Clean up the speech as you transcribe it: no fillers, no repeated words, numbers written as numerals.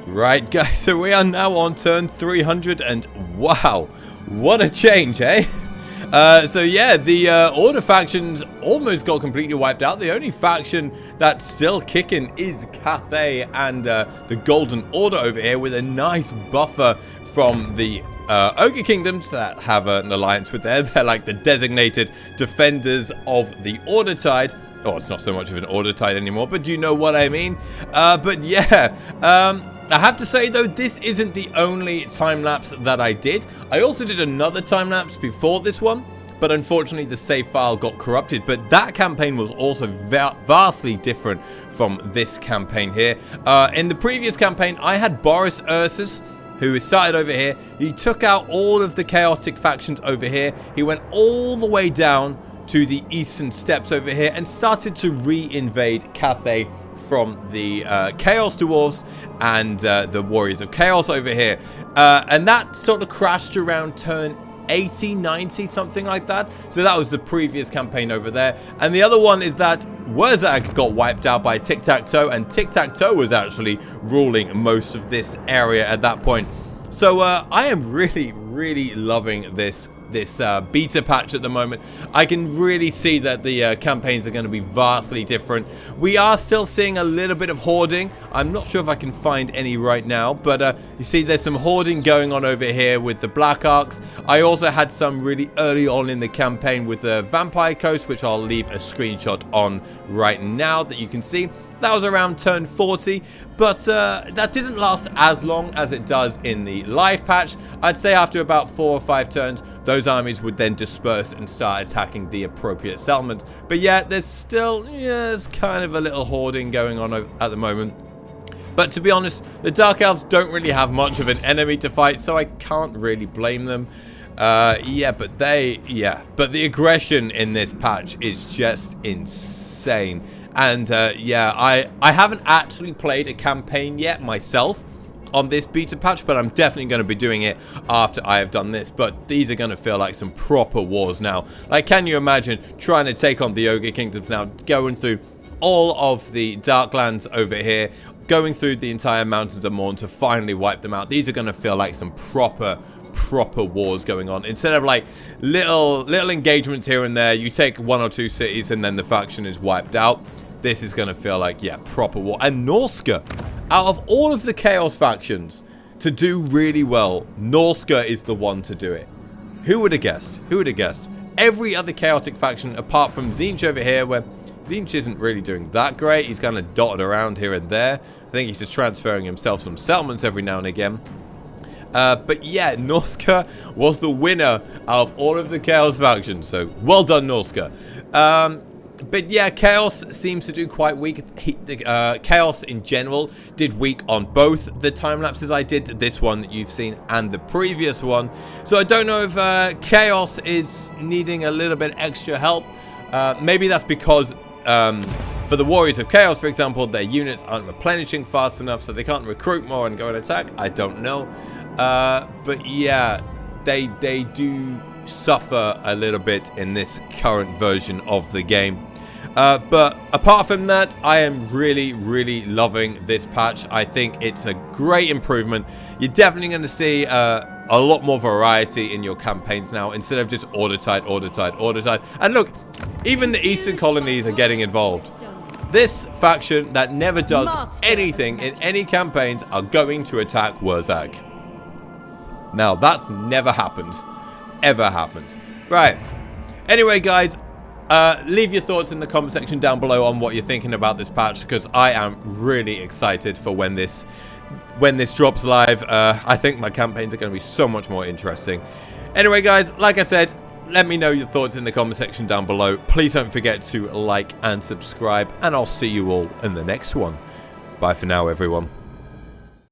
Right, guys, so we are now on turn 300, and wow, what a change, eh? So yeah, the Order factions almost got completely wiped out. The only faction that's still kicking is Cathay and the Golden Order over here, with a nice buffer from the Ogre Kingdoms that have an alliance with there. They're like the designated defenders of the Order Tide. Oh, it's not so much of an Order Tide anymore, but you know what I mean. But yeah, I have to say, though, this isn't the only time-lapse that I did. I also did another time-lapse before this one, but unfortunately the save file got corrupted. But that campaign was also vastly different from this campaign here. In the previous campaign, I had Boris Ursus, who started over here. He took out all of the chaotic factions over here. He went all the way down to the eastern steppes over here and started to re-invade Cathay from the Chaos Dwarfs and the Warriors of Chaos over here. And that sort of crashed around turn 80, 90, something like that. So that was the previous campaign over there. And the other one is that Wurzag got wiped out by Tic-Tac-Toe, and Tic-Tac-Toe was actually ruling most of this area at that point. So I am really loving this beta patch at the moment. I can really see that the campaigns are going to be vastly different. We are still seeing a little bit of hoarding. I'm not sure if I can find any right now, but you see there's some hoarding going on over here with the Black Arcs. I also had some really early on in the campaign with the Vampire Coast, which I'll leave a screenshot on right now that you can see. That was around turn 40, but that didn't last as long as it does in the live patch. I'd say after about 4 or 5 turns, those armies would then disperse and start attacking the appropriate settlements. But yeah, there's still, there's kind of a little hoarding going on at the moment. But to be honest, the Dark Elves don't really have much of an enemy to fight, so I can't really blame them. But the aggression in this patch is just insane. And yeah, I haven't actually played a campaign yet myself on this beta patch, but I'm definitely going to be doing it after I have done this. But these are going to feel like some proper wars now. Like, can you imagine trying to take on the Ogre Kingdoms now, going through all of the Darklands over here, going through the entire Mountains of Morn to finally wipe them out? These are going to feel like some proper wars going on, instead of like little engagements here and there. You take 1 or 2 cities and then the faction is wiped out. This is going to feel like, yeah, proper war. And Norska, out of all of the Chaos factions to do really well, Norska is the one to do it. Who would have guessed? Who would have guessed? Every other chaotic faction, apart from Tzeentch over here, where Tzeentch isn't really doing that great. He's kind of dotted around here and there. I think he's just transferring himself some settlements every now and again. But yeah, Norska was the winner out of all of the Chaos factions. So well done, Norska. But yeah, Chaos seems to do quite weak. Chaos in general did weak on both the time lapses I did, this one that you've seen and the previous one. So I don't know if Chaos is needing a little bit extra help. Maybe that's because for the Warriors of Chaos, for example, their units aren't replenishing fast enough, so they can't recruit more and go and attack. I don't know. But yeah, they do suffer a little bit in this current version of the game. But apart from that, I am really loving this patch. I think it's a great improvement. You're definitely going to see a lot more variety in your campaigns now, instead of just Order Tide. And look, even the Eastern colonies are getting involved. This faction that never does anything in any campaigns are going to attack Wurzag. Now, that's never happened. Ever happened. Right. Anyway, guys, leave your thoughts in the comment section down below on what you're thinking about this patch, because I am really excited for when this drops live. I think my campaigns are going to be so much more interesting. Anyway, guys, like I said, let me know your thoughts in the comment section down below. Please don't forget to like and subscribe, and I'll see you all in the next one. Bye for now, everyone.